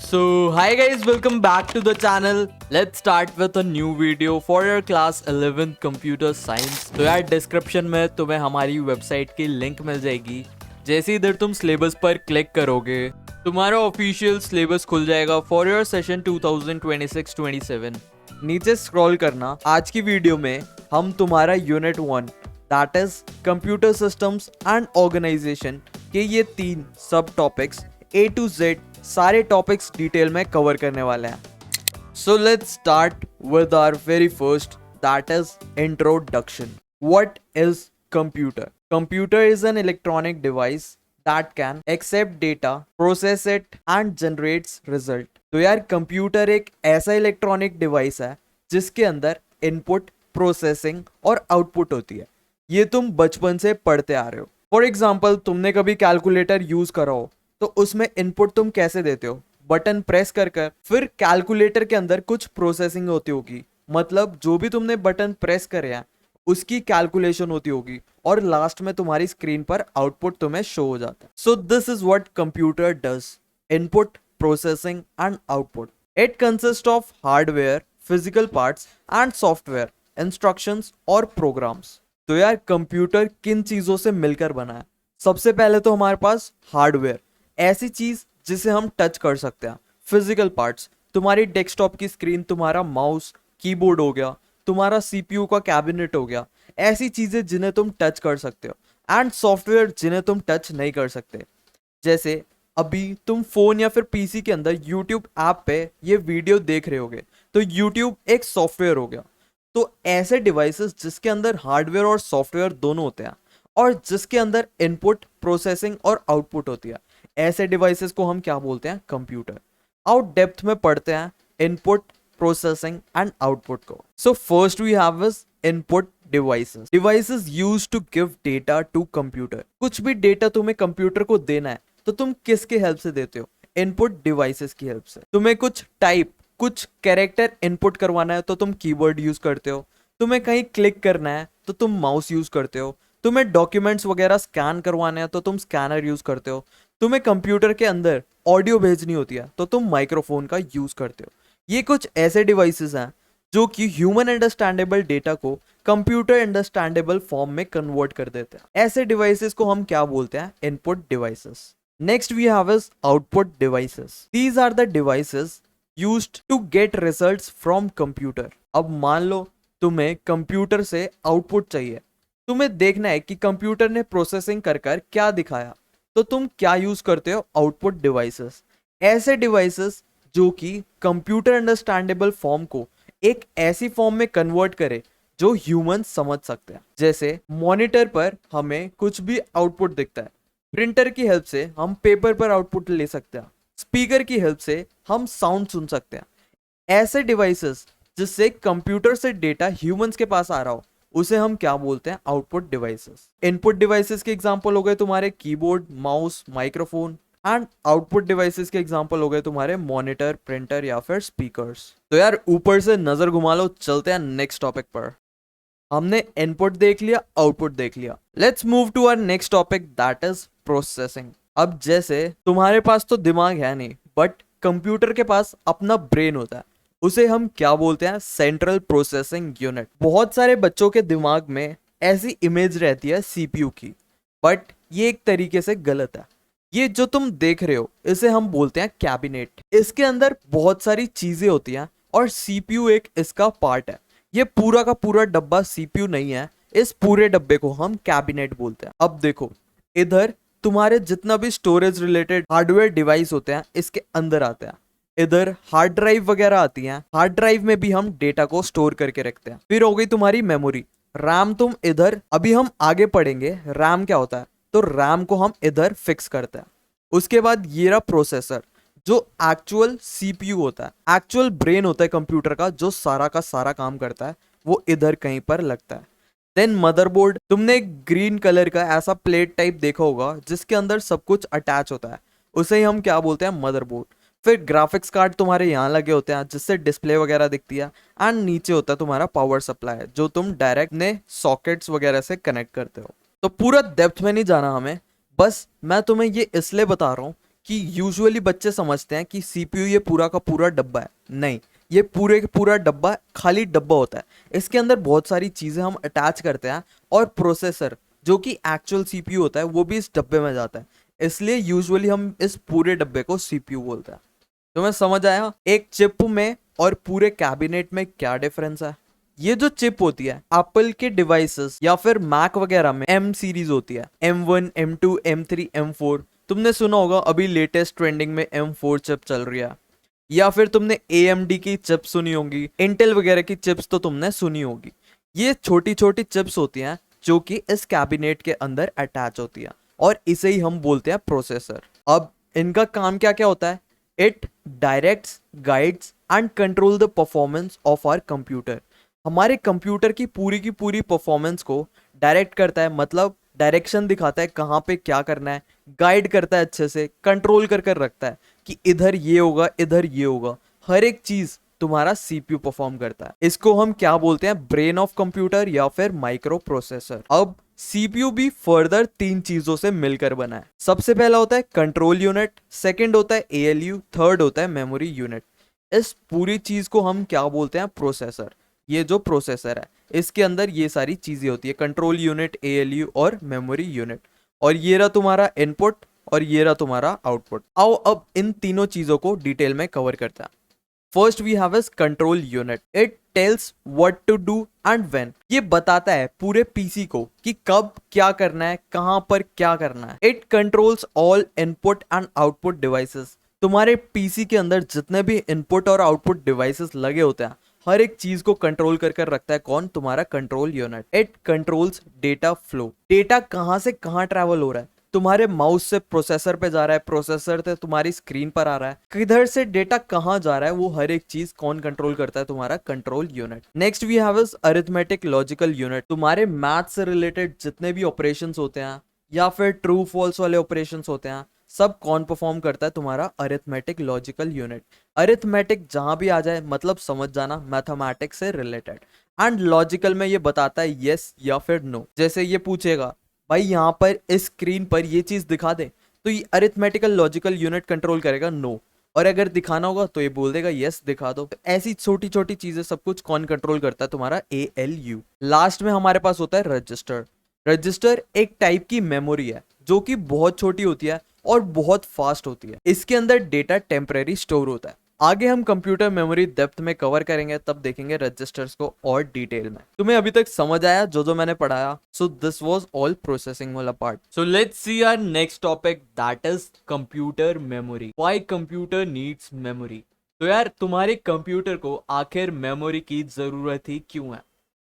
So hi guys, welcome back to the channel. Let's start with a new video for your class 11th computer science. तो यार description में तुम्हें हमारी website की link मिल जाएगी। जैसे इधर तुम सिलेबस पर क्लिक करोगे तुम्हारा ऑफिशियल सिलेबस खुल जाएगा फॉर योर सेशन 2026-27। नीचे स्क्रॉल करना। आज की वीडियो में हम तुम्हारा unit 1 that is computer systems and organisation के ये 3 सब टॉपिक्स A to Z सारे टॉपिक्स डिटेल में कवर करने वाले हैं। So let's start with our very first that is introduction. What is computer? Computer is an electronic device that can accept data, process it and generates result. तो यार computer एक ऐसा electronic device है जिसके अंदर इनपुट, प्रोसेसिंग और output होती है। ये तुम बचपन से पढ़ते आ रहे हो। फॉर एग्जाम्पल तुमने कभी कैलकुलेटर यूज करा हो तो उसमें इनपुट तुम कैसे देते हो? बटन प्रेस कर कर। फिर कैलकुलेटर के अंदर कुछ प्रोसेसिंग होती होगी, मतलब जो भी तुमने बटन प्रेस करे हैं उसकी कैलकुलेशन होती होगी और लास्ट में तुम्हारी स्क्रीन पर आउटपुट तुम्हें शो हो जाता है। So this is what computer does, input, processing and output. It consist of hardware, physical parts and software, instructions और प्रोग्राम्स। तो यार कंप्यूटर किन चीजों से मिलकर बना है? सबसे पहले तो हमारे पास हार्डवेयर, ऐसी चीज जिसे हम टच कर सकते हैं। फिजिकल पार्ट्स, तुम्हारी डेस्कटॉप की स्क्रीन, तुम्हारा माउस, कीबोर्ड हो गया, तुम्हारा सीपीयू का कैबिनेट हो गया, ऐसी चीजें जिन्हें तुम टच कर सकते हो। एंड सॉफ्टवेयर जिन्हें तुम टच नहीं कर सकते, जैसे अभी तुम फोन या फिर पीसी के अंदर यूट्यूब ऐप पे ये वीडियो देख रहे होगे तो यूट्यूब एक सॉफ्टवेयर हो गया। तो ऐसे डिवाइसेस जिसके अंदर हार्डवेयर और सॉफ्टवेयर दोनों होते हैं और जिसके अंदर इनपुट, प्रोसेसिंग और आउटपुट होती है, ऐसे डिवाइसेस को हम क्या बोलते हैं? कंप्यूटर। आउट डेप्थ में पढ़ते हैं इनपुट, प्रोसेसिंग एंड आउटपुट को। So first we have is input devices. Devices used to give data to computer. कुछ भी डेटा तुम्हें कंप्यूटर को देना है तो तुम किसके हेल्प से देते हो? इनपुट डिवाइसेस की हेल्प से। तुम्हें कुछ टाइप, कुछ कैरेक्टर इनपुट करवाना है तो तुम कीबोर्ड यूज करते हो। तुम्हें कहीं क्लिक करना है तो तुम माउस यूज करते हो। तुम्हें डॉक्यूमेंट्स वगैरह स्कैन करवाने हैं तो तुम स्कैनर यूज करते हो। तुम्हें कंप्यूटर के अंदर ऑडियो भेजनी होती है तो तुम माइक्रोफोन का यूज करते हो। ये कुछ ऐसे डिवाइसेस हैं जो कि ह्यूमन अंडरस्टैंडेबल डेटा को कंप्यूटर अंडरस्टैंडेबल फॉर्म में कन्वर्ट कर देते हैं। ऐसे डिवाइसेस को हम क्या बोलते हैं? Input devices. Next we have is output devices. These are the devices used to get results from computer. अब मान लो तुम्हें कंप्यूटर से आउटपुट चाहिए। तुम्हें देखना है कि कंप्यूटर ने प्रोसेसिंग कर कर क्या दिखाया, तो तुम क्या यूज करते हो? Output devices. ऐसे डिवाइसेस जो कि कंप्यूटर अंडरस्टैंडेबल फॉर्म को एक ऐसी फॉर्म में कन्वर्ट करे जो ह्यूमन समझ सकते हैं। जैसे मॉनिटर पर हमें कुछ भी आउटपुट दिखता है, प्रिंटर की हेल्प से हम पेपर पर आउटपुट ले सकते हैं, स्पीकर की हेल्प से हम साउंड सुन सकते हैं। ऐसे डिवाइसेस जिससे कंप्यूटर से डेटा ह्यूमंस के पास आ रहा हो उसे हम क्या बोलते हैं? Output devices. इनपुट डिवाइसेस के एग्जांपल हो गए तुम्हारे keyboard, mouse, microphone. And output devices के एग्जांपल हो गए तुम्हारे मॉनिटर, प्रिंटर या फिर स्पीकर्स। तो यार ऊपर से नजर घुमा लो, चलते हैं नेक्स्ट टॉपिक पर। हमने इनपुट देख लिया, आउटपुट देख लिया। Let's move to our next topic that is processing. अब जैसे तुम्हारे पास तो दिमाग है नहीं, बट कंप्यूटर के पास अपना ब्रेन होता है, उसे हम क्या बोलते हैं? Central processing unit. बहुत सारे बच्चों के दिमाग में ऐसी इमेज रहती है सीपीयू की, बट ये एक तरीके से गलत है। ये जो तुम देख रहे हो इसे हम बोलते हैं कैबिनेट। इसके अंदर बहुत सारी चीजें होती हैं और सीपीयू एक इसका पार्ट है। ये पूरा का पूरा डब्बा सीपीयू नहीं है, इस पूरे डब्बे को हम कैबिनेट बोलते हैं। अब देखो इधर तुम्हारे जितना भी स्टोरेज रिलेटेड हार्डवेयर डिवाइस होते हैं इसके अंदर आते हैं। इधर हार्ड ड्राइव वगैरह आती हैं। हार्ड ड्राइव में भी हम डेटा को स्टोर करके रखते हैं। फिर हो गई तुम्हारी मेमोरी, रैम। तुम इधर, अभी हम आगे पढ़ेंगे रैम क्या होता है, तो रैम को हम इधर फिक्स करते हैं। उसके बाद ये रहा प्रोसेसर, जो एक्चुअल सीपीयू होता है, एक्चुअल ब्रेन होता है कंप्यूटर का, जो सारा का सारा काम करता है, वो इधर कहीं पर लगता है। Then motherboard. तुमने एक ग्रीन कलर का ऐसा प्लेट टाइप देखा होगा जिसके अंदर सब कुछ अटैच होता है, उसे ही हम क्या बोलते हैं? मदरबोर्ड। फिर ग्राफिक्स कार्ड तुम्हारे यहाँ लगे होते हैं जिससे डिस्प्ले वगैरह दिखती है। एंड नीचे होता है तुम्हारा पावर सप्लाई जो तुम डायरेक्ट ने सॉकेट्स वगैरह से कनेक्ट करते हो। तो पूरा डेप्थ में नहीं जाना हमें, बस मैं तुम्हें ये इसलिए बता रहा हूँ कि यूजुअली बच्चे समझते हैं कि सीपीयू ये पूरा का पूरा डब्बा है। नहीं, ये पूरे का पूरा डब्बा खाली डब्बा होता है। इसके अंदर बहुत सारी चीज़ें हम अटैच करते हैं और प्रोसेसर जो कि एक्चुअल सीपीयू होता है वो भी इस डब्बे में जाता है। इसलिए यूजुअली हम इस पूरे डब्बे को सीपीयू बोलते हैं। तो मैं समझ आया एक चिप में और पूरे कैबिनेट में क्या डिफरेंस है। ये जो चिप होती है एप्पल के डिवाइसेस या फिर मैक वगैरह में एम सीरीज होती है, M1, M2, M3, M4। तुमने सुना होगा अभी लेटेस्ट ट्रेंडिंग में M4 चिप चल रही है, या फिर तुमने AMD की चिप सुनी होगी, इंटेल वगैरह की चिप्स तो तुमने सुनी होगी। ये छोटी छोटी चिप्स होती हैं जो कि इस कैबिनेट के अंदर अटैच होती है और इसे ही हम बोलते हैं प्रोसेसर। अब इनका काम क्या क्या होता है? It directs, guides and control the performance of our computer. हमारे कंप्यूटर की पूरी परफॉर्मेंस को डायरेक्ट करता है, मतलब डायरेक्शन दिखाता है कहाँ पे क्या करना है, गाइड करता है, अच्छे से कंट्रोल कर रखता है कि इधर ये होगा, इधर ये होगा। हर एक चीज तुम्हारा सीपीयू परफॉर्म करता है। इसको हम क्या बोलते हैं? ब्रेन ऑफ कंप्यूटर या फिर माइक्रो प्रोसेसर। अब सीपीयू भी फर्दर 3 चीजों से मिलकर बना है। सबसे पहला होता है कंट्रोल यूनिट, सेकंड होता है ALU, थर्ड होता है मेमोरी यूनिट। इस पूरी चीज को हम क्या बोलते हैं? प्रोसेसर। ये जो प्रोसेसर है इसके अंदर ये सारी चीजें होती है, कंट्रोल यूनिट, ALU और मेमोरी यूनिट। और ये रहा तुम्हारा इनपुट और ये रहा तुम्हारा आउटपुट। आओ अब इन तीनों चीजों को डिटेल में कवर करते हैं। First we have is control unit. It tells what to do and when. ये बताता है पूरे पीसी को कि कब क्या करना है, कहां पर क्या करना है। It controls all input and output devices. तुम्हारे पीसी के अंदर जितने भी इनपुट और आउटपुट डिवाइसेस लगे होते हैं हर एक चीज को कंट्रोल कर रखता है कौन? तुम्हारा control unit. It controls data flow. Data कहां से कहां ट्रैवल हो रहा है, तुम्हारे माउस से प्रोसेसर पे जा रहा है, प्रोसेसर से तुम्हारी स्क्रीन पर आ रहा है, किधर से डेटा कहां जा रहा है, वो हर एक चीज कौन कंट्रोल करता है? तुम्हारा control unit. Next we have is arithmetic logical unit. तुम्हारे मैथ से रिलेटेड जितने भी ऑपरेशंस होते हैं या फिर ट्रू फॉल्स वाले ऑपरेशंस होते हैं सब कौन परफॉर्म करता है? तुम्हारा अरिथमेटिक लॉजिकल यूनिट। अरिथमेटिक जहां भी आ जाए मतलब समझ जाना मैथमेटिक्स से रिलेटेड। एंड लॉजिकल में ये बताता है यस या फिर नो। जैसे ये पूछेगा भाई यहाँ पर इस स्क्रीन पर ये चीज दिखा दे, तो ये अरिथमेटिकल लॉजिकल यूनिट कंट्रोल करेगा नो, और अगर दिखाना होगा तो ये बोल देगा यस दिखा दो। ऐसी छोटी छोटी चीजें सब कुछ कौन कंट्रोल करता है? तुम्हारा ALU। लास्ट में हमारे पास होता है रजिस्टर। रजिस्टर एक टाइप की मेमोरी है जो कि बहुत छोटी होती है और बहुत फास्ट होती है। इसके अंदर डेटा टेम्परेरी स्टोर होता है। आगे हम कंप्यूटर मेमोरी डेप्थ में कवर करेंगे, तब देखेंगे रजिस्टर्स को और डिटेल में। तुम्हें अभी तक समझ आया जो मैंने पढ़ाया? So this was all processing वाला part. So let's see our next topic, that is computer memory. Why computer needs memory. तो यार तुम्हारे कंप्यूटर को आखिर मेमोरी की जरूरत ही क्यों है?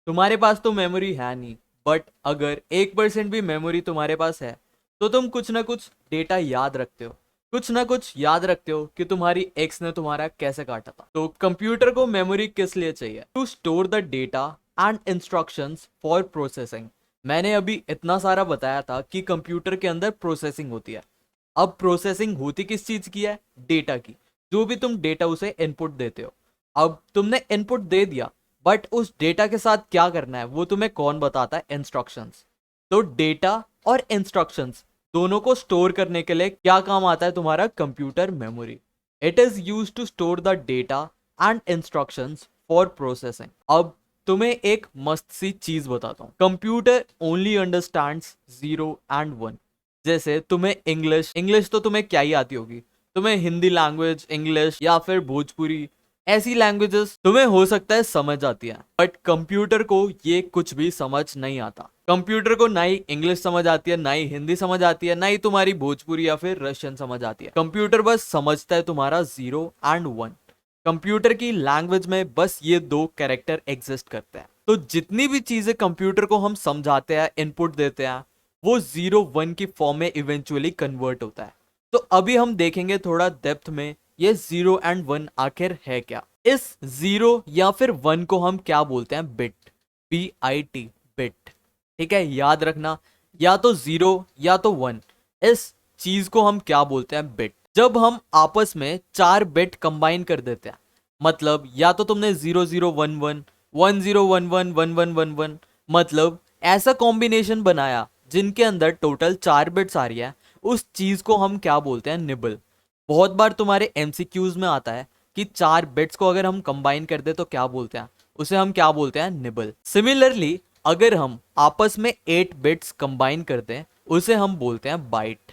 तुम्हारे पास तो मेमोरी है नहीं, बट अगर 1% भी मेमोरी तुम्हारे पास है तो तुम कुछ ना कुछ डेटा याद रखते हो, कुछ ना कुछ याद रखते हो कि तुम्हारी एक्स ने तुम्हारा कैसे काटा था। तो कंप्यूटर को मेमोरी किस लिए चाहिए? To store the data and instructions for processing. मैंने अभी इतना सारा बताया था कि कंप्यूटर के अंदर प्रोसेसिंग होती है। अब प्रोसेसिंग होती किस चीज की है? डेटा की। जो भी तुम डेटा उसे इनपुट देते हो। अब तुमने इनपुट दे दिया, बट उस डेटा के साथ क्या करना है वो तुम्हें कौन बताता है? इंस्ट्रक्शंस। तो डेटा और इंस्ट्रक्शंस दोनों को स्टोर करने के लिए क्या काम आता है? तुम्हारा computer memory. It is use to store the data and instructions for processing. अब तुम्हें एक मस्त सी चीज बताता हूँ। Computer only understands 0 and 1। जैसे तुम्हें इंग्लिश तो तुम्हें क्या ही आती होगी, तुम्हें हिंदी लैंग्वेज, इंग्लिश या फिर भोजपुरी, ऐसी लैंग्वेजेस तुम्हें हो सकता है समझ आती है, बट कंप्यूटर को ये कुछ भी समझ नहीं आता। कंप्यूटर को ना ही इंग्लिश समझ आती है, ना ही हिंदी समझ आती है, ना ही तुम्हारी भोजपुरी या फिर रशियन समझ आती है। कंप्यूटर बस समझता है तुम्हारा 0 एंड 1। कंप्यूटर की लैंग्वेज में बस ये 2 कैरेक्टर एग्जिस्ट करते हैं। तो जितनी भी चीजें कंप्यूटर को हम समझाते हैं, इनपुट देते हैं, वो 0 1 की फॉर्म में इवेंचुअली कन्वर्ट होता है। तो अभी हम देखेंगे थोड़ा डेप्थ में ये 0 एंड 1 आखिर है क्या। इस 0 या फिर 1 को हम क्या बोलते हैं? बिट। BIT, bit. ठीक है, याद रखना, या तो 0 या तो 1, इस चीज को हम क्या बोलते हैं? बिट। जब हम आपस में 4 बिट कंबाइन कर देते हैं, मतलब या तो तुमने 0 0 1 1 1 0 1 1 1 1 1 1, मतलब ऐसा कॉम्बिनेशन बनाया जिनके अंदर टोटल 4 बिट्स आ रही है, उस चीज को हम क्या बोलते हैं, निबल। बहुत बार तुम्हारे एमसीक्यूज में आता है कि 4 बिट्स को अगर हम कंबाइन कर दे तो क्या बोलते हैं, उसे हम क्या बोलते हैं, निबल। सिमिलरली अगर हम आपस में 8 बिट्स कंबाइन करते हैं उसे हम बोलते हैं बाइट।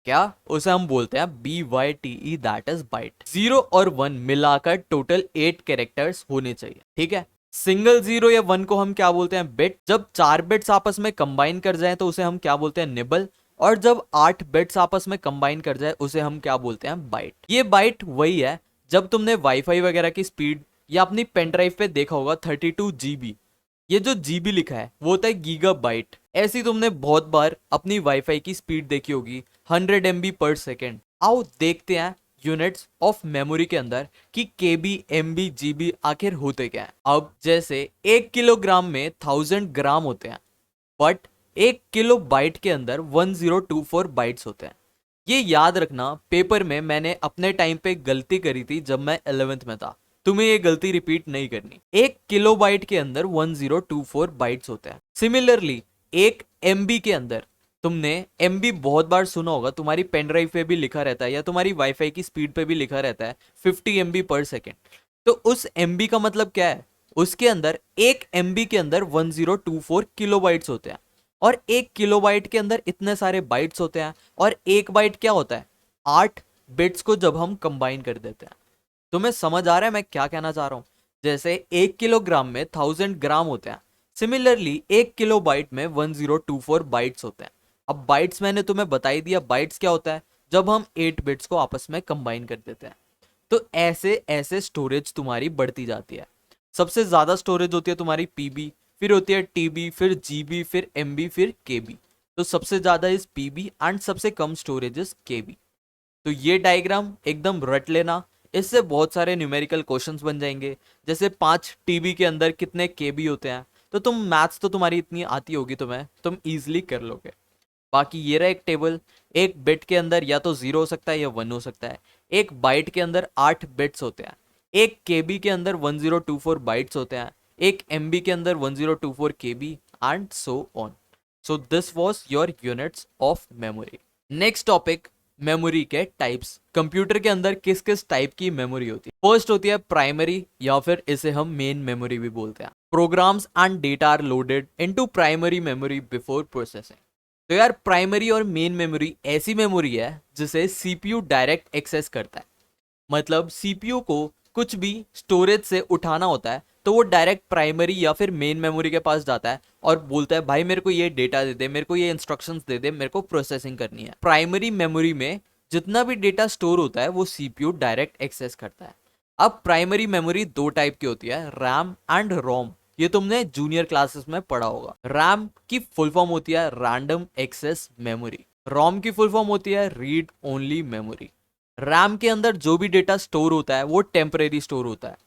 क्या, उसे हम बोलते हैं BYTE, दैट इज बाइट। 0 और 1 मिलाकर टोटल 8 कैरेक्टर्स होने चाहिए, ठीक है। सिंगल 0 या 1 को हम क्या बोलते हैं, बिट। जब 4 बिट्स आपस में कंबाइन कर जाए तो उसे हम क्या बोलते हैं, निबल। और जब 8 बिट्स आपस में कंबाइन कर जाए उसे हम क्या बोलते हैं, बाइट। ये बाइट वही है जब तुमने वाईफाई वगैरह की स्पीड या अपनी पेन ड्राइव पे देखा होगा 32 GB, ये जो जीबी लिखा है वो होता है गीगाबाइट। ऐसी तुमने बहुत बार अपनी वाईफाई की स्पीड देखी होगी 100 MB पर सेकेंड। आओ देखते हैं यूनिट्स ऑफ मेमोरी के अंदर कि केबी, एमबी, जीबी आखिर होते क्या है। अब जैसे 1 किलोग्राम में 1000 ग्राम होते हैं, बट 1 किलो बाइट के अंदर 1024 बाइट्स होते हैं। ये याद रखना, पेपर में मैंने अपने टाइम पे गलती करी थी जब मैं 11th में था, तुम्हें ये गलती रिपीट नहीं करनी। 1 किलोबाइट के अंदर 1024 बाइट्स होते हैं। सिमिलरली 1 MB के अंदर, तुमने MB बहुत बार सुना होगा, तुम्हारी पेन ड्राइव पे भी लिखा रहता है या तुम्हारी वाईफाई की स्पीड पे भी लिखा रहता है 50 MB पर सेकेंड। तो उस MB का मतलब क्या है, उसके अंदर 1 MB के अंदर 1024 किलोबाइट्स होते हैं। और 1 किलोबाइट के अंदर इतने सारे बाइट्स होते हैं। और 1 बाइट क्या होता है, 8 बिट्स को जब हम कंबाइन कर देते हैं। तुम्हें समझ आ रहा है मैं क्या कहना चाह रहा हूं। जैसे 1 किलोग्राम में 1000 ग्राम होते हैं, सिमिलरली 1 किलोबाइट में 1024 बाइट्स होते हैं। अब बाइट्स मैंने तुम्हें बता ही दिया, बाइट्स क्या होता है, जब हम 8 बिट्स को आपस में कंबाइन कर देते हैं। तो ऐसे ऐसे स्टोरेज तुम्हारी बढ़ती जाती है। सबसे ज्यादा स्टोरेज होती है तुम्हारी पीबी, फिर होती है टीबी, फिर जीबी, फिर एमबी, फिर केबी। तो सबसे ज्यादा इज पीबी एंड सबसे कम स्टोरेज इज केबी। तो ये डायग्राम एकदम रट लेना, इससे बहुत सारे न्यूमेरिकल क्वेश्चंस बन जाएंगे। जैसे 5 टीबी के अंदर कितने केबी होते हैं, तो तुम मैथ्स तो तुम्हारी इतनी आती होगी तुम्हें, तुम इजीली कर लोगे। बाकी ये रहा एक टेबल। एक बिट के अंदर या तो 0 हो सकता है या 1 हो सकता है। एक बाइट के अंदर 8 बिट्स होते हैं। एक केबी के अंदर 1024 बाइट्स होते हैं। एक एमबी के अंदर 1024 KB and so on. So this was your units of memory. Next topic, memory के टाइप्स। कंप्यूटर के अंदर किस किस टाइप की मेमोरी होती है। फर्स्ट होती है प्राइमरी, या फिर इसे हम मेन मेमोरी भी बोलते हैं। Programs and data are loaded into primary memory before processing. तो यार प्राइमरी और मेन मेमोरी ऐसी मेमोरी है जिसे सीपीयू डायरेक्ट एक्सेस करता है। मतलब सीपीयू को कुछ भी स्टोरेज से उठाना होता है तो वो डायरेक्ट प्राइमरी या फिर मेन मेमोरी के पास जाता है और बोलता है भाई मेरे को ये डेटा दे दे, मेरे को ये इंस्ट्रक्शंस दे दे, मेरे को प्रोसेसिंग करनी है। प्राइमरी मेमोरी में जितना भी डेटा स्टोर होता है वो सीपीयू डायरेक्ट एक्सेस करता है। अब प्राइमरी मेमोरी 2 टाइप की होती है, रैम एंड रोम। ये तुमने जूनियर क्लासेस में पढ़ा होगा। रैम की फुल फॉर्म होती है रैंडम एक्सेस मेमोरी। रोम की फुल फॉर्म होती है रीड ओनली मेमोरी। रैम के अंदर जो भी डेटा स्टोर होता है वो टेम्परेरी स्टोर होता है,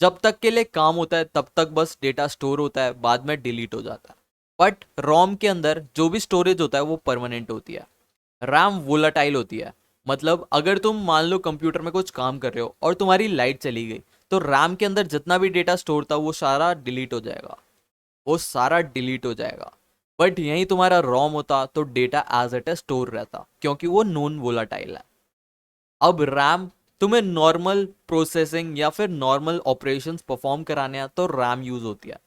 जब तक के लिए काम होता है तब तक बस डेटा स्टोर होता है, बाद में डिलीट हो जाता है। बट रोम के अंदर जो भी स्टोरेज होता है वो परमानेंट होती है। रैम वोलाटाइल होती है, मतलब अगर तुम मान लो कंप्यूटर में कुछ काम कर रहे हो और तुम्हारी लाइट चली गई तो रैम के अंदर जितना भी डेटा स्टोर था वो सारा डिलीट हो जाएगा, वो सारा डिलीट हो जाएगा। बट यही तुम्हारा रोम होता तो data as it is store रहता, क्योंकि वो नॉन वोलाटाइल है। अब रैम तुम्हें नॉर्मल प्रोसेसिंग या फिर नॉर्मल ऑपरेशंस परफॉर्म कराने हैं तो रैम यूज होती है।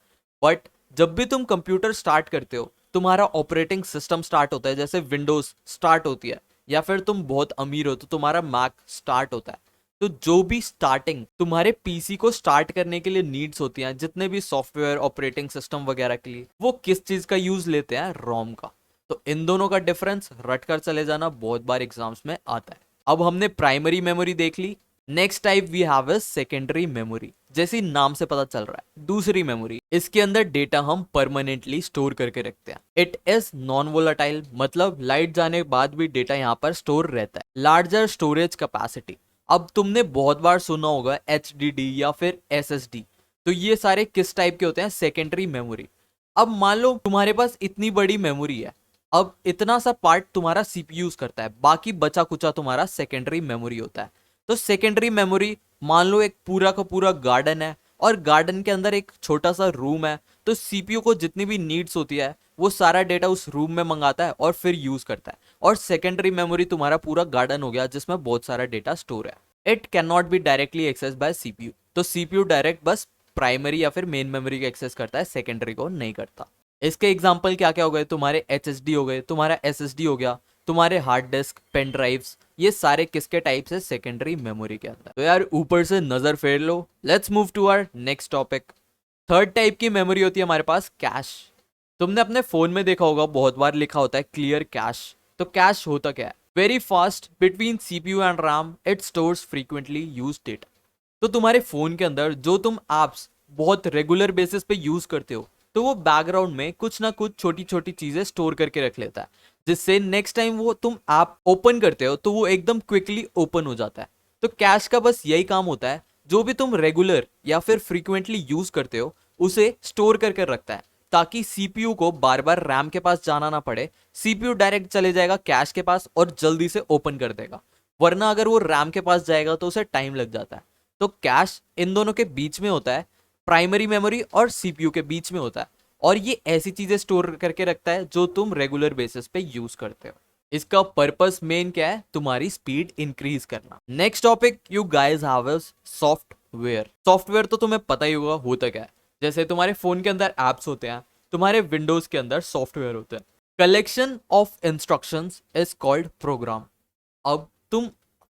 बट जब भी तुम कंप्यूटर स्टार्ट करते हो, तुम्हारा ऑपरेटिंग सिस्टम स्टार्ट होता है, जैसे विंडोज स्टार्ट होती है, या फिर तुम बहुत अमीर हो तो तुम्हारा मैक स्टार्ट होता है। तो जो भी स्टार्टिंग तुम्हारे पीसी को स्टार्ट करने के लिए नीड्स होती हैं, जितने भी सॉफ्टवेयर ऑपरेटिंग सिस्टम वगैरह के लिए, वो किस चीज का यूज लेते हैं, रोम का। तो इन दोनों का डिफरेंस रट कर चले जाना, बहुत बार एग्जाम्स में आता है। अब हमने प्राइमरी मेमोरी देख ली। Next type we have is secondary memory. जैसे नाम से पता चल रहा है, दूसरी मेमोरी। इसके अंदर डेटा हम परमानेंटली स्टोर करके रखते हैं। इट इज नॉन वोलाटाइल, मतलब लाइट जाने के बाद भी डेटा यहाँ पर स्टोर रहता है। Larger storage capacity. अब तुमने बहुत बार सुना होगा HDD या फिर SSD। तो ये सारे किस टाइप के होते हैं, सेकेंडरी मेमोरी। अब मान लो तुम्हारे पास इतनी बड़ी मेमोरी है, अब इतना सा पार्ट तुम्हारा सीपीयू यूज करता है, बाकी बचा कुचा तुम्हारा सेकेंडरी मेमोरी होता है। तो सेकेंडरी मेमोरी मान लो एक पूरा का पूरा गार्डन है और गार्डन के अंदर एक छोटा सा रूम है तो सीपीयू को जितनी भी नीड्स होती है वो सारा डेटा उस रूम में मंगाता है और फिर यूज करता है, और सेकेंडरी मेमोरी तुम्हारा पूरा गार्डन हो गया जिसमें बहुत सारा डेटा स्टोर है। It can not be directly access by CPU, तो सीपीयू डायरेक्ट बस प्राइमरी या फिर मेन मेमोरी को एक्सेस करता है, सेकेंडरी को नहीं करता। इसके एग्जाम्पल क्या क्या हो गए, तुम्हारे एचएसडी हो गए, तुम्हारा एसएसडी हो गया, तुम्हारे हार्ड डिस्क, पेन ड्राइव्स, ये सारे किसके टाइप से, सेकेंडरी मेमोरी के अंदर। तो यार ऊपर से नजर फेर लो। Let's move to our next topic. Third type की मेमोरी होती है हमारे पास कैश। तुमने अपने फोन में देखा होगा बहुत बार लिखा होता है क्लियर कैश। तो कैश होता क्या है, very fast between CPU and RAM, it stores frequently use data. तो तुम्हारे फोन के अंदर जो तुम एप्स बहुत रेगुलर बेसिस पे यूज करते हो, तो वो बैकग्राउंड में कुछ ना कुछ छोटी छोटी चीजें स्टोर करके रख लेता है, जिससे नेक्स्ट टाइम वो तुम ऐप ओपन करते हो तो वो एकदम क्विकली ओपन हो जाता है। तो कैश का बस यही काम होता है, जो भी तुम रेगुलर या फिर फ्रीक्वेंटली यूज करते हो उसे स्टोर करके रखता है, ताकि सीपीयू को बार बार रैम के पास जाना ना पड़े। सीपीयू डायरेक्ट चले जाएगा कैश के पास और जल्दी से ओपन कर देगा, वरना अगर वो रैम के पास जाएगा तो उसे टाइम लग जाता है। तो कैश इन दोनों के बीच में होता है, प्राइमरी मेमोरी और सीपीयू के बीच में होता है, और ये ऐसी चीजें स्टोर करके रखता है जो तुम रेगुलर बेसिस पे यूज करते हो। इसका पर्पस मेन क्या है, तुम्हारी स्पीड इंक्रीज करना। Next topic you guys have is software. Software तो तुम्हें पता ही होगा होता क्या है। जैसे तुम्हारे फोन के अंदर एप्स होते हैं, तुम्हारे विंडोज के अंदर सॉफ्टवेयर होते हैं। Collection of instructions is called programme. अब तुम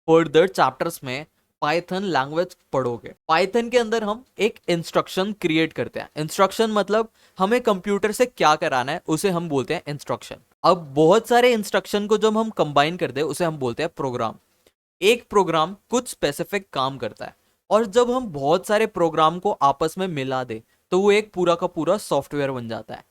फर्दर चैप्टर्स में पाइथन लैंग्वेज पढ़ोगे। पाइथन के अंदर हम एक इंस्ट्रक्शन क्रिएट करते हैं। इंस्ट्रक्शन मतलब हमें कंप्यूटर से क्या कराना है उसे हम बोलते हैं इंस्ट्रक्शन। अब बहुत सारे इंस्ट्रक्शन को जब हम कंबाइन कर दे उसे हम बोलते हैं प्रोग्राम। एक प्रोग्राम कुछ स्पेसिफिक काम करता है, और जब हम बहुत सारे प्रोग्राम को आपस में मिला दे तो वो एक पूरा का पूरा सॉफ्टवेयर बन जाता है।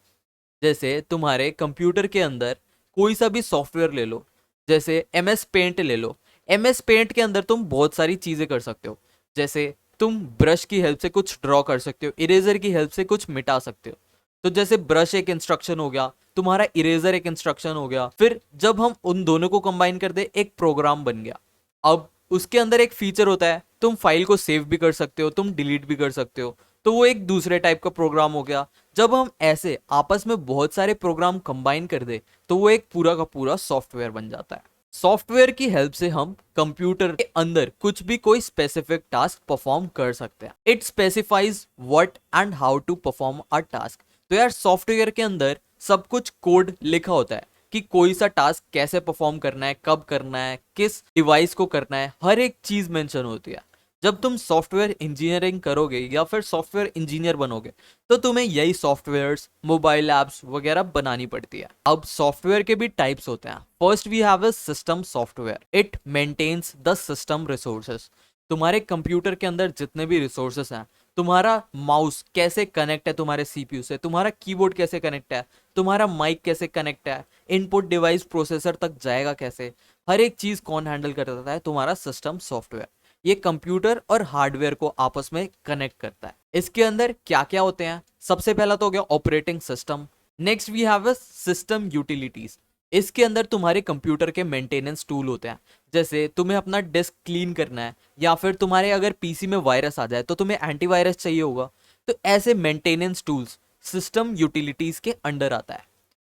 जैसे तुम्हारे कंप्यूटर के अंदर कोई सा भी सॉफ्टवेयर ले लो, जैसे एमएस पेंट ले लो। एमएस पेंट के अंदर तुम बहुत सारी चीजें कर सकते हो। जैसे तुम ब्रश की हेल्प से कुछ ड्रॉ कर सकते हो, इरेजर की हेल्प से कुछ मिटा सकते हो। तो जैसे ब्रश एक इंस्ट्रक्शन हो गया, तुम्हारा इरेजर एक इंस्ट्रक्शन हो गया, फिर जब हम उन दोनों को कंबाइन कर दे एक प्रोग्राम बन गया। अब उसके अंदर एक फीचर होता है, तुम फाइल को सेव भी कर सकते हो, तुम डिलीट भी कर सकते हो, तो वो एक दूसरे टाइप का प्रोग्राम हो गया। जब हम ऐसे आपस में बहुत सारे प्रोग्राम कंबाइन कर दे तो वो एक पूरा का पूरा सॉफ्टवेयर बन जाता है। सॉफ्टवेयर की हेल्प से हम कंप्यूटर के अंदर कुछ भी कोई स्पेसिफिक टास्क परफॉर्म कर सकते हैं। It specifies what and how to perform a task. तो यार सॉफ्टवेयर के अंदर सब कुछ कोड लिखा होता है कि कोई सा टास्क कैसे परफॉर्म करना है, कब करना है, किस डिवाइस को करना है, हर एक चीज मेंशन होती है। जब तुम सॉफ्टवेयर इंजीनियरिंग करोगे या फिर सॉफ्टवेयर इंजीनियर बनोगे तो तुम्हें यही सॉफ्टवेयर्स, मोबाइल ऐप्स वगैरह बनानी पड़ती है। अब सॉफ्टवेयर के भी टाइप्स होते हैं। First we have a system software. It maintains the system resources. तुम्हारे कंप्यूटर के अंदर जितने भी रिसोर्सेस हैं, तुम्हारा माउस कैसे कनेक्ट है तुम्हारे सीपीयू से, तुम्हारा कीबोर्ड कैसे कनेक्ट है, तुम्हारा माइक कैसे कनेक्ट है, इनपुट डिवाइस प्रोसेसर तक जाएगा कैसे, हर एक चीज कौन हैंडल करता है, तुम्हारा सिस्टम सॉफ्टवेयर। ये कंप्यूटर और हार्डवेयर को आपस में कनेक्ट करता है। इसके अंदर क्या क्या होते हैं, सबसे पहला तो हो गया operating system. Next we have a system utilities. इसके अंदर तुम्हारे कंप्यूटर के मेंटेनेंस टूल होते हैं। जैसे तुम्हें अपना डिस्क क्लीन करना है, या फिर तुम्हारे अगर पीसी में वायरस आ जाए तो तुम्हें एंटीवायरस चाहिए होगा, तो ऐसे मेंटेनेंस टूल्स सिस्टम यूटिलिटीज के अंडर आता है।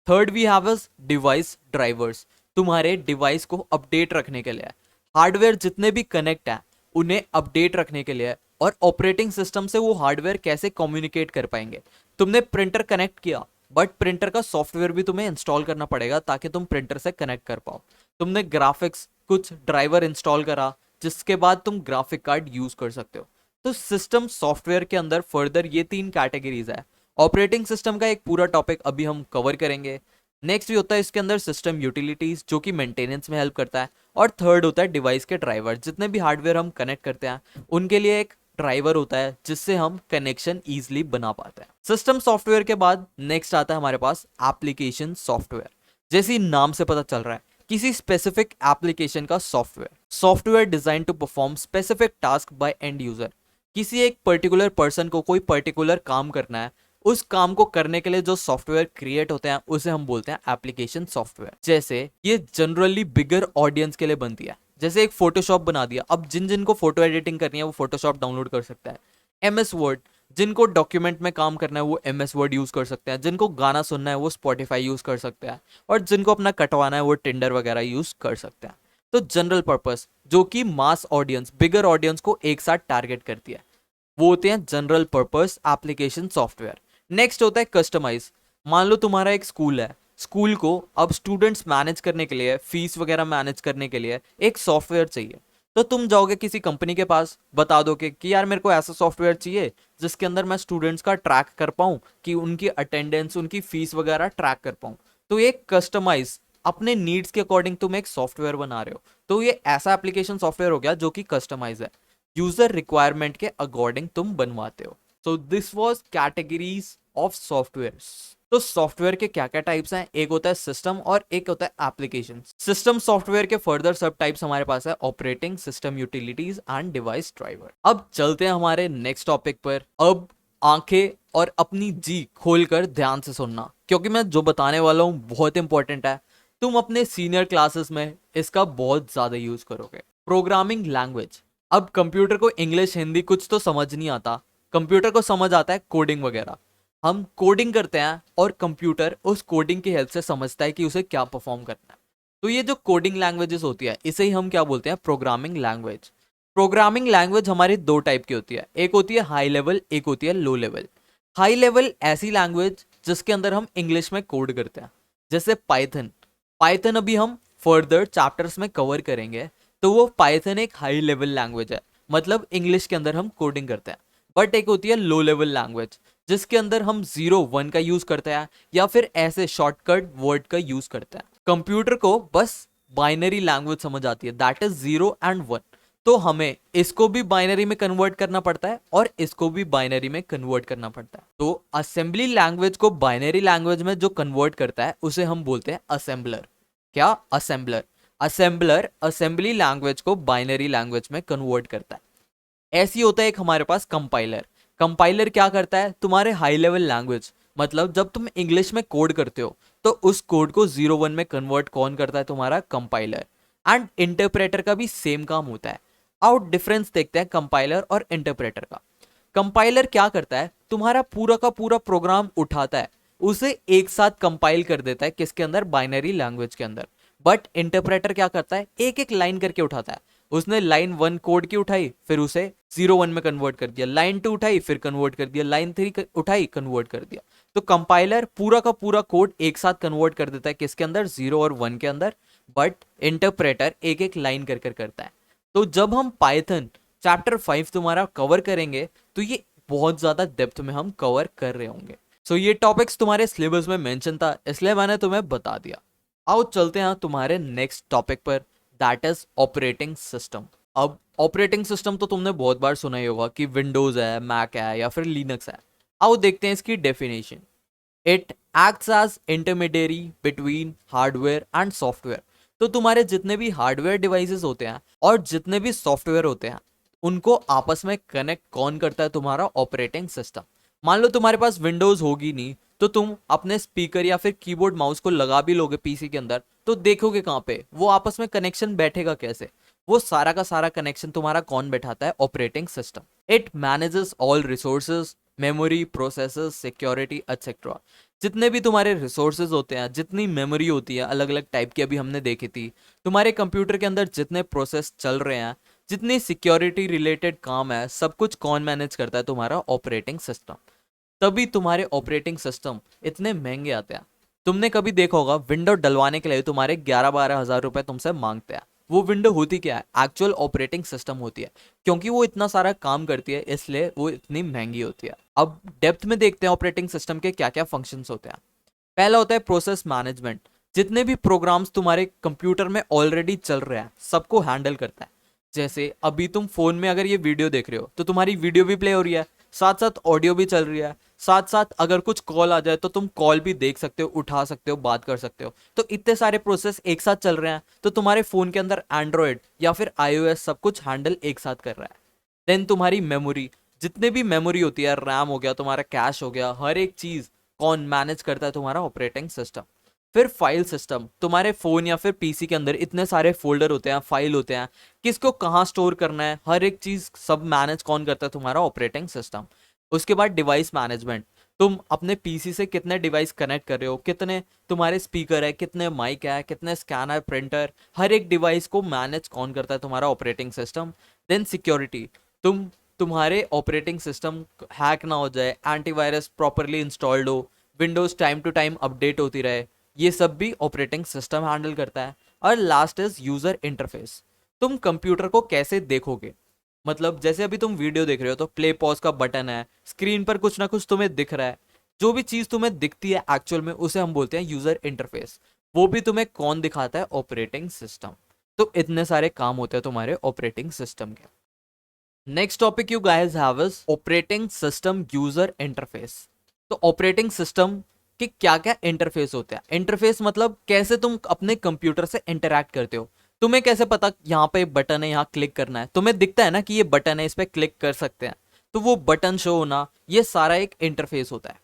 Third we have a device drivers. तुम्हारे डिवाइस को अपडेट रखने के लिए, हार्डवेयर जितने भी कनेक्ट है उन्हें अपडेट रखने के लिए, और ऑपरेटिंग सिस्टम से वो हार्डवेयर कैसे कम्युनिकेट कर पाएंगे। तुमने प्रिंटर कनेक्ट किया, बट प्रिंटर का सॉफ्टवेयर भी तुम्हें इंस्टॉल करना पड़ेगा ताकि तुम प्रिंटर से कनेक्ट कर पाओ। तुमने ग्राफिक्स कुछ ड्राइवर इंस्टॉल करा, जिसके बाद तुम ग्राफिक कार्ड यूज कर सकते हो। तो सिस्टम सॉफ्टवेयर के अंदर फर्दर ये तीन कैटेगरीज है। ऑपरेटिंग सिस्टम का एक पूरा टॉपिक अभी हम कवर करेंगे। नेक्स्ट भी होता है इसके अंदर सिस्टम यूटिलिटीज, जो कि मेंटेनेंस में हेल्प करता है। और थर्ड होता है डिवाइस के ड्राइवर। जितने भी हार्डवेयर हम कनेक्ट करते हैं उनके लिए एक ड्राइवर होता है जिससे हम कनेक्शन इजीली बना पाते हैं। सिस्टम सॉफ्टवेयर के बाद नेक्स्ट आता है हमारे पास एप्लीकेशन सॉफ्टवेयर। जैसे नाम से पता चल रहा है, किसी स्पेसिफिक एप्लीकेशन का software. Software design to perform specific task by end user. किसी एक पर्टिकुलर पर्सन को कोई पर्टिकुलर काम करना है, उस काम को करने के लिए जो सॉफ्टवेयर क्रिएट होते हैं उसे हम बोलते हैं एप्लीकेशन सॉफ्टवेयर। जैसे ये जनरली बिगर ऑडियंस के लिए बनती है। जैसे एक फोटोशॉप बना दिया, अब जिन जिन को फोटो एडिटिंग करनी है वो फोटोशॉप डाउनलोड कर सकता है। एमएस वर्ड जिनको डॉक्यूमेंट में काम करना है वो MS वर्ड यूज कर सकते हैं, जिनको गाना सुनना है वो स्पॉटिफाई यूज कर सकते हैं, और जिनको अपना कटवाना है वो टिंडर वगैरह यूज कर सकते हैं। तो जनरल पर्पस जो कि मास ऑडियंस, बिगर ऑडियंस को एक साथ टारगेट करती है, वो होते हैं general purpose application software. Next होता है कस्टमाइज। मान लो तुम्हारा एक स्कूल है, स्कूल को अब स्टूडेंट्स मैनेज करने के लिए, फीस वगैरह मैनेज करने के लिए एक सॉफ्टवेयर चाहिए। तो तुम जाओगे किसी कंपनी के पास, बता दोगे कि यार मेरे को ऐसा सॉफ्टवेयर चाहिए जिसके अंदर मैं स्टूडेंट्स का ट्रैक कर पाऊँ, कि उनकी अटेंडेंस, उनकी फीस वगैरह ट्रैक कर पाऊँ। तो एक कस्टमाइज, अपने नीड्स के अकॉर्डिंग तुम एक सॉफ्टवेयर बना रहे हो, तो ये ऐसा एप्लीकेशन सॉफ्टवेयर हो गया जो कि कस्टमाइज है, यूजर रिक्वायरमेंट के अकॉर्डिंग तुम बनवाते हो। सो this was categories of softwares. तो सॉफ्टवेयर के क्या क्या टाइप्स हैं, एक होता है सिस्टम और एक होता है एप्लीकेशन। सिस्टम सॉफ्टवेयर के फर्दर सब टाइप्स हमारे पास है operating system utilities and device driver. अब चलते हैं हमारे नेक्स्ट टॉपिक पर। अब आंखें और अपनी जी खोलकर ध्यान से सुनना, क्योंकि मैं जो बताने वाला हूँ बहुत इंपॉर्टेंट है। तुम अपने सीनियर क्लासेस में इसका बहुत ज्यादा यूज करोगे। Programming language. अब कंप्यूटर को इंग्लिश हिंदी कुछ तो समझ नहीं आता, कंप्यूटर को समझ आता है कोडिंग वगैरह। हम कोडिंग करते हैं और कंप्यूटर उस कोडिंग की हेल्प से समझता है कि उसे क्या परफॉर्म करना है। तो ये जो कोडिंग लैंग्वेजेस होती है इसे ही हम क्या बोलते हैं, प्रोग्रामिंग लैंग्वेज। प्रोग्रामिंग लैंग्वेज हमारी दो टाइप की होती है, एक होती है हाई लेवल, एक होती है लो लेवल। हाई लेवल ऐसी लैंग्वेज जिसके अंदर हम इंग्लिश में कोड करते हैं, जैसे पाइथन। पाइथन अभी हम फर्दर चैप्टर्स में कवर करेंगे। तो वो पाइथन एक हाई लेवल लैंग्वेज है, मतलब इंग्लिश के अंदर हम कोडिंग करते हैं। बट एक होती है लो लेवल लैंग्वेज जिसके अंदर हम 0 1 का यूज करते हैं, या फिर ऐसे शॉर्टकट वर्ड का यूज करते हैं। कंप्यूटर को बस बाइनरी लैंग्वेज समझ आती है, दैट इज 0 and 1। तो हमें इसको भी बाइनरी में कन्वर्ट करना पड़ता है और इसको भी बाइनरी में कन्वर्ट करना पड़ता है। तो असेंबली लैंग्वेज को बाइनरी लैंग्वेज में जो कन्वर्ट करता है उसे हम बोलते हैं असेंबलर। क्या? असेंबलर। असेंबलर असेंबली लैंग्वेज को बाइनरी लैंग्वेज में कन्वर्ट करता है। ऐसी होता है एक हमारे पास कंपाइलर। कंपाइलर क्या करता है, तुम्हारे हाई लेवल लैंग्वेज, मतलब जब तुम इंग्लिश में कोड करते हो तो उस कोड को 0 1 में कन्वर्ट कौन करता है, तुम्हारा कंपाइलर। एंड इंटरप्रेटर का भी सेम काम होता है। आउट डिफरेंस देखते हैं कंपाइलर और इंटरप्रेटर का। कंपाइलर क्या करता है, तुम्हारा पूरा का पूरा प्रोग्राम उठाता है, उसे एक साथ कंपाइल कर देता है, किसके अंदर, बाइनरी लैंग्वेज के अंदर। बट इंटरप्रेटर क्या करता है, एक एक लाइन करके उठाता है। उसने लाइन 1 कोड की उठाई, फिर उसे 0 1 में कन्वर्ट कर दिया, लाइन 2 उठाई फिर कन्वर्ट कर दिया, लाइन 3 उठाई कन्वर्ट कर दिया। तो कंपाइलर पूरा का पूरा कोड एक साथ कन्वर्ट कर देता है, किसके अंदर, 0 और 1 के अंदर। बट इंटरप्रेटर एक एक लाइन कर कर करता है। तो जब हम पाइथन चैप्टर 5 तुम्हारा कवर करेंगे तो ये बहुत ज्यादा डेप्थ में हम कवर कर रहे होंगे। सो ये टॉपिक्स तुम्हारे सिलेबस में मेंशन था, इसलिए मैंने तुम्हें बता दिया। आओ चलते हैं तुम्हारे नेक्स्ट टॉपिक पर, दैट इज ऑपरेटिंग सिस्टम। अब ऑपरेटिंग सिस्टम तो तुमने बहुत बार सुना ही होगा कि विंडोज है, मैक है या फिर लिनक्स है। आओ देखते हैं इसकी definition. It acts as intermediary between hardware and software. तो तुम्हारे जितने भी हार्डवेयर डिवाइसेस होते हैं और जितने भी सॉफ्टवेयर होते हैं उनको आपस में कनेक्ट कौन करता है, तुम्हारा ऑपरेटिंग सिस्टम। मान लो तुम्हारे पास विंडोज होगी नहीं, तो तुम अपने स्पीकर या फिर कीबोर्ड माउस को लगा भी लोगे पीसी के अंदर, तो देखोगे कहाँ पे वो आपस में कनेक्शन बैठेगा कैसे। वो सारा का सारा कनेक्शन तुम्हारा कौन बैठाता है, operating system. It manages all resources, memory, processors, security etcetera. जितने भी तुम्हारे रिसोर्सेज होते हैं, जितनी मेमोरी होती है अलग अलग टाइप की, अभी हमने देखी थी, तुम्हारे कंप्यूटर के अंदर जितने प्रोसेस चल रहे हैं, जितनी सिक्योरिटी रिलेटेड काम है, सब कुछ कौन मैनेज करता है, तुम्हारा ऑपरेटिंग सिस्टम। तभी तुम्हारे ऑपरेटिंग सिस्टम इतने महंगे आते हैं। तुमने कभी देखा होगा विंडो डलवाने के लिए तुम्हारे 11-12 हज़ार रुपए तुमसे मांगते हैं। वो विंडो होती क्या है, एक्चुअल ऑपरेटिंग सिस्टम होती है, क्योंकि वो इतना सारा काम करती है इसलिए वो इतनी महंगी होती है। अब डेप्थ में देखते हैं ऑपरेटिंग सिस्टम के क्या क्या फंक्शंस होते हैं। पहला होता है प्रोसेस मैनेजमेंट। जितने भी प्रोग्राम्स तुम्हारे कंप्यूटर में ऑलरेडी चल रहे हैं सबको हैंडल करता है। जैसे अभी तुम फोन में अगर ये वीडियो देख रहे हो तो तुम्हारी वीडियो भी प्ले हो रही है, साथ साथ ऑडियो भी चल रही है, साथ साथ अगर कुछ कॉल आ जाए तो तुम कॉल भी देख सकते हो, उठा सकते हो, बात कर सकते हो। तो इतने सारे प्रोसेस एक साथ चल रहे हैं, तो तुम्हारे फोन के अंदर एंड्रॉयड या फिर iOS सब कुछ हैंडल एक साथ कर रहा है। देन तुम्हारी मेमोरी, जितने भी मेमोरी होती है, रैम हो गया, तुम्हारा कैश हो गया, हर एक चीज कौन मैनेज करता है, तुम्हारा ऑपरेटिंग सिस्टम। फिर फाइल सिस्टम, तुम्हारे फोन या फिर पीसी के अंदर इतने सारे फोल्डर होते हैं, फाइल होते हैं, किसको कहाँ स्टोर करना है, हर एक चीज सब मैनेज कौन करता है, तुम्हारा ऑपरेटिंग सिस्टम। उसके बाद डिवाइस मैनेजमेंट, तुम अपने पीसी से कितने डिवाइस कनेक्ट कर रहे हो, कितने तुम्हारे स्पीकर है, कितने माइक है, कितने स्कैनर, प्रिंटर, हर एक डिवाइस को मैनेज कौन करता है, तुम्हारा ऑपरेटिंग सिस्टम। देन सिक्योरिटी, तुम्हारे ऑपरेटिंग सिस्टम हैक ना हो जाए, एंटीवायरस प्रॉपरली इंस्टॉल्ड हो, Windows time to time update होती रहे, ये सब भी ऑपरेटिंग सिस्टम हैंडल करता है। और लास्ट इज यूजर इंटरफेस, तुम कंप्यूटर को कैसे देखोगे, मतलब जैसे अभी तुम वीडियो देख रहे हो तो प्ले पॉज का बटन है, स्क्रीन पर कुछ ना कुछ तुम्हें दिख रहा है, जो भी चीज तुम्हें दिखती है एक्चुअल में उसे हम बोलते हैं यूजर इंटरफेस। वो भी तुम्हें कौन दिखाता है, ऑपरेटिंग सिस्टम। तो इतने सारे काम होते हैं तुम्हारे ऑपरेटिंग सिस्टम के। Next topic you guys have is operating system user interface. तो ऑपरेटिंग सिस्टम के क्या क्या इंटरफेस होते हैं। इंटरफेस मतलब कैसे तुम अपने कंप्यूटर से इंटरैक्ट करते हो। तुम्हें कैसे पता यहाँ पे बटन है, यहाँ क्लिक करना है, तुम्हें दिखता है ना कि ये बटन है, इस पर क्लिक कर सकते हैं, तो वो बटन शो होना, ये सारा एक इंटरफेस होता है।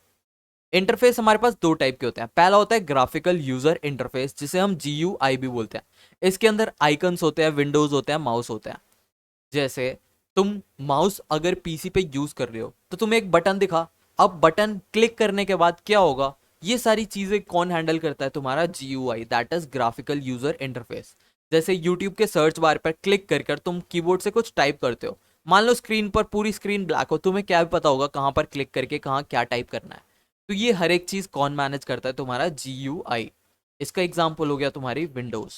इंटरफेस हमारे पास दो टाइप के होते हैं। पहला होता है ग्राफिकल यूजर इंटरफेस, जिसे हम GUI भी बोलते हैं। इसके अंदर आइकन्स होते हैं, विंडोज होते हैं, माउस होते हैं। जैसे तुम माउस अगर पीसी पे यूज कर रहे हो तो तुम्हें एक बटन दिखा, अब बटन क्लिक करने के बाद क्या होगा, ये सारी चीजें कौन हैंडल करता है, तुम्हारा GUI, that is graphical user interface. जैसे यूट्यूब के सर्च बार पर क्लिक कर कर तुम कीबोर्ड से कुछ टाइप करते हो, मान लो स्क्रीन पर पूरी स्क्रीन ब्लैक हो, तुम्हें क्या पता होगा कहाँ पर क्लिक करके कहाँ क्या टाइप करना है। तो ये हर एक चीज कौन मैनेज करता है, तुम्हारा GUI। इसका एग्जाम्पल हो गया तुम्हारी विंडोज।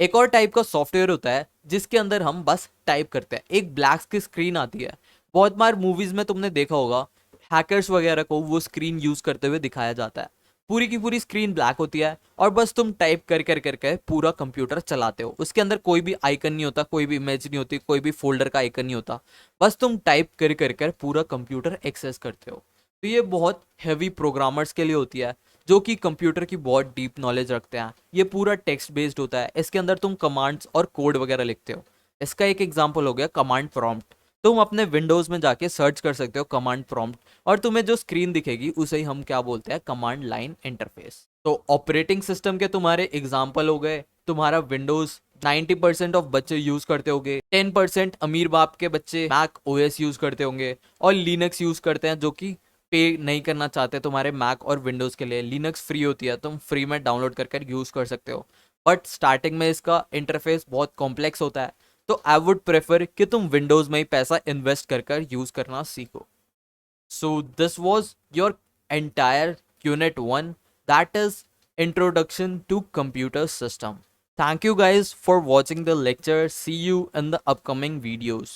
एक और टाइप का सॉफ्टवेयर होता है जिसके अंदर हम बस टाइप करते हैं, एक ब्लैक की स्क्रीन आती है। बहुत बार मूवीज में तुमने देखा होगा, हैकर्स वगैरह को वो स्क्रीन यूज करते हुए दिखाया जाता है। पूरी की पूरी स्क्रीन ब्लैक होती है और बस तुम टाइप कर कर करके पूरा कंप्यूटर चलाते हो। उसके अंदर कोई भी आइकन नहीं होता, कोई भी इमेज नहीं होती, कोई भी फोल्डर का आइकन नहीं होता, बस तुम टाइप कर कर कर पूरा कंप्यूटर एक्सेस करते हो। तो ये बहुत हैवी प्रोग्रामर्स के लिए होती है, जो कि कंप्यूटर की बहुत डीप नॉलेज रखते हैं। ये पूरा टेक्स्ट बेस्ड होता है, इसके अंदर तुम कमांड्स और कोड वगैरह लिखते हो। इसका एक एग्जांपल हो गया कमांड प्रॉम्प्ट। तुम अपने विंडोज में जाके सर्च कर सकते हो कमांड प्रॉम्प्ट, और तुम्हें जो स्क्रीन दिखेगी उसे ही हम क्या बोलते हैं, कमांड लाइन इंटरफेस। तो ऑपरेटिंग सिस्टम के तुम्हारे एग्जाम्पल हो गए, तुम्हारा विंडोज 90% ऑफ बच्चे यूज करते होंगे, 10% अमीर बाप के बच्चे मैक OS यूज करते होंगे, और लिनक्स यूज करते हैं, जो कि पे नहीं करना चाहते तुम्हारे मैक और विंडोज के लिए। लिनक्स फ्री होती है, तुम फ्री में डाउनलोड कर यूज कर सकते हो, बट स्टार्टिंग में इसका इंटरफेस बहुत कॉम्प्लेक्स होता है। तो आई वुड प्रेफर कि तुम विंडोज में ही पैसा इन्वेस्ट कर यूज करना सीखो। So this was your entire unit 1, that is introduction to computer system. Thank you guys for watching the lecture. See you in the upcoming videos.